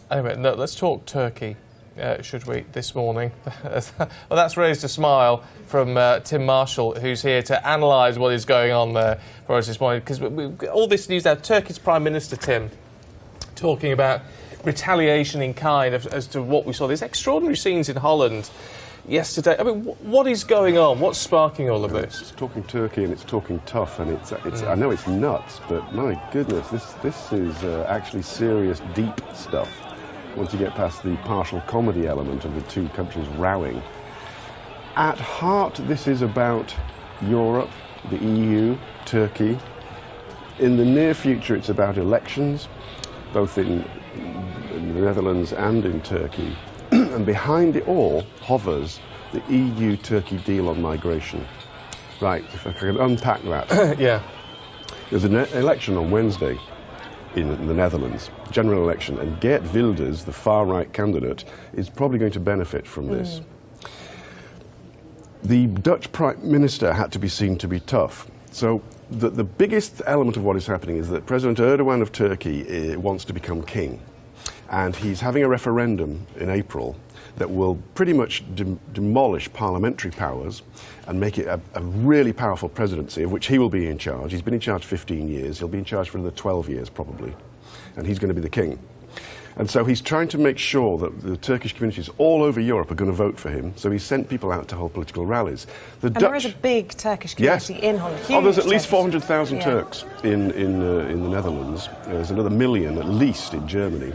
Anyway, no, let's talk Turkey, should we, this morning? Well, that's raised a smile from Tim Marshall, who's here to analyse what is going on there for us this morning. Because all this news now, Turkey's Prime Minister, Tim, talking about retaliation in kind as to what we saw. These extraordinary scenes in Holland yesterday. I mean, what is going on? What's sparking all of this? It's talking Turkey and it's talking tough, and it's I know it's nuts, but my goodness, this is actually serious, deep stuff. Once you get past the partial comedy element of the two countries rowing. At heart, this is about Europe, the EU, Turkey. In the near future, it's about elections, both in the Netherlands and in Turkey. And behind it all hovers the EU-Turkey deal on migration. Right, if I can unpack that. Yeah. There's an election on Wednesday in the Netherlands, general election, and Geert Wilders, the far-right candidate, is probably going to benefit from this. The Dutch Prime Minister had to be seen to be tough. So the biggest element of what is happening is that President Erdogan of Turkey wants to become king. And he's having a referendum in April that will pretty much demolish parliamentary powers and make it a really powerful presidency of which he will be in charge. He's been in charge 15 years. He'll be in charge for another 12 years probably. And he's going to be the king. And so he's trying to make sure that the Turkish communities all over Europe are going to vote for him. So he's sent people out to hold political rallies. There is a big Turkish community in Holland. Oh, there's at least 400,000 Turks in the Netherlands. There's another million at least in Germany.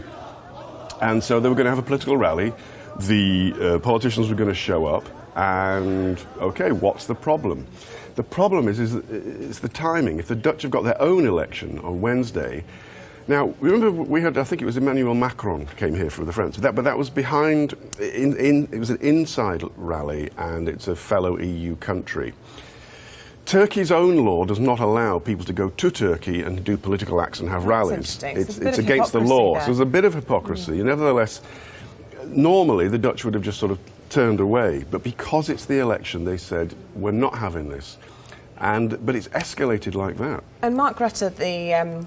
And so they were going to have a political rally. The politicians were going to show up. And, OK, what's the problem? The problem is the timing. If the Dutch have got their own election on Wednesday. Now, remember we had, I think it was Emmanuel Macron came here for the French, but that was behind, it was an inside rally, and it's a fellow EU country. Turkey's own law does not allow people to go to Turkey and do political acts and have rallies. It's against the law. So there's a bit of hypocrisy. Nevertheless, normally the Dutch would have just sort of turned away. But because it's the election, they said, we're not having this. But it's escalated like that. And Mark Rutte, the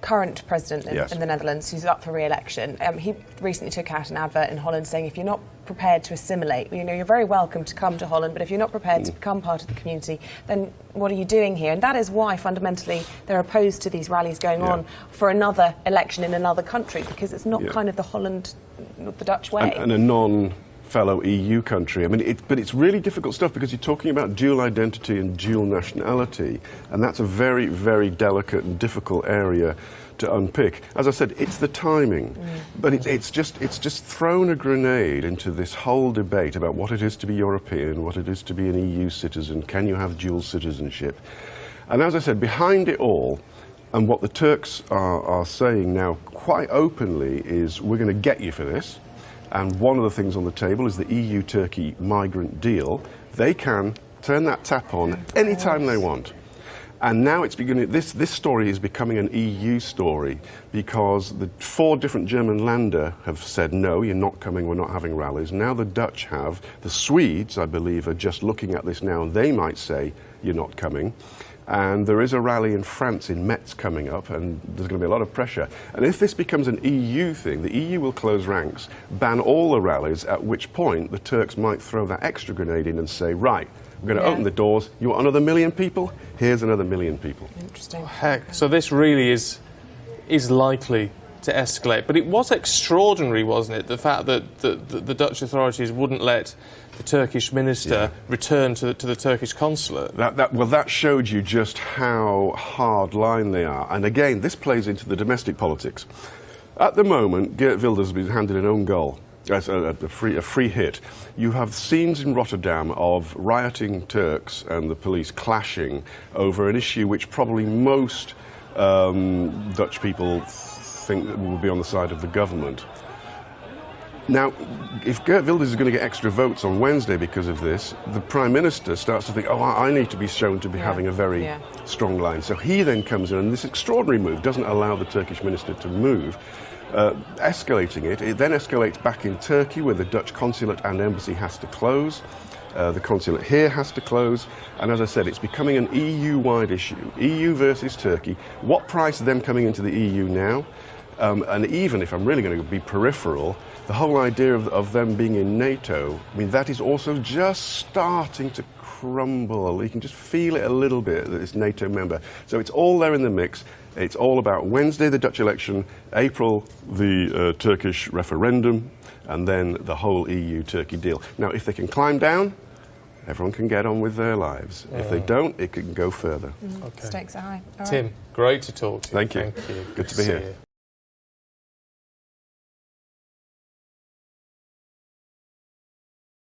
current president in the Netherlands, who's up for re-election, he recently took out an advert in Holland saying if you're not prepared to assimilate, you know, you're very welcome to come to Holland, but if you're not prepared to become part of the community, then what are you doing here? And that is why fundamentally they're opposed to these rallies going on for another election in another country, because it's not kind of the Dutch way. And a non-fellow EU country. I mean, but it's really difficult stuff because you're talking about dual identity and dual nationality, and that's a very, very delicate and difficult area to unpick. As I said, it's the timing, but it's just thrown a grenade into this whole debate about what it is to be European, what it is to be an EU citizen, can you have dual citizenship? And as I said, behind it all, and what the Turks are saying now quite openly is, we're going to get you for this. And one of the things on the table is the EU-Turkey migrant deal. They can turn that tap on anytime they want. And now it's beginning. This story is becoming an EU story because the 4 different German Länder have said, no, you're not coming, we're not having rallies. Now the Dutch have. The Swedes, I believe, are just looking at this now, and they might say, you're not coming. And there is a rally in France, in Metz, coming up, and there's going to be a lot of pressure. And if this becomes an EU thing, the EU will close ranks, ban all the rallies, at which point the Turks might throw that extra grenade in and say, right, we're going to open the doors. You want another million people? Here's another million people. Interesting. Oh, heck, so this really is likely to escalate. But it was extraordinary, wasn't it, the fact that the Dutch authorities wouldn't let the Turkish minister return to the Turkish consulate. Well, that showed you just how hard line they are. And again, this plays into the domestic politics. At the moment, Geert Wilders has been handed an own goal. A free hit. You have scenes in Rotterdam of rioting Turks and the police clashing over an issue which probably most Dutch people think that will be on the side of the government. Now, if Geert Wilders is going to get extra votes on Wednesday because of this, the Prime Minister starts to think, oh, I need to be shown to be having a very strong line. So he then comes in, and this extraordinary move doesn't allow the Turkish minister to move. Escalating it. It then escalates back in Turkey, where the Dutch consulate and embassy has to close. The consulate here has to close. And as I said, it's becoming an EU-wide issue. EU versus Turkey. What price them coming into the EU now? And even if I'm really going to be peripheral, the whole idea of them being in NATO, I mean, that is also just starting to crumble. You can just feel it a little bit that it's NATO member. So it's all there in the mix. It's all about Wednesday, the Dutch election, April, the Turkish referendum, and then the whole EU-Turkey deal. Now, if they can climb down, everyone can get on with their lives. If they don't, it can go further. Stakes are high. All right. Tim, great to talk to you. Thank you. Thank you. Good to be See here. you.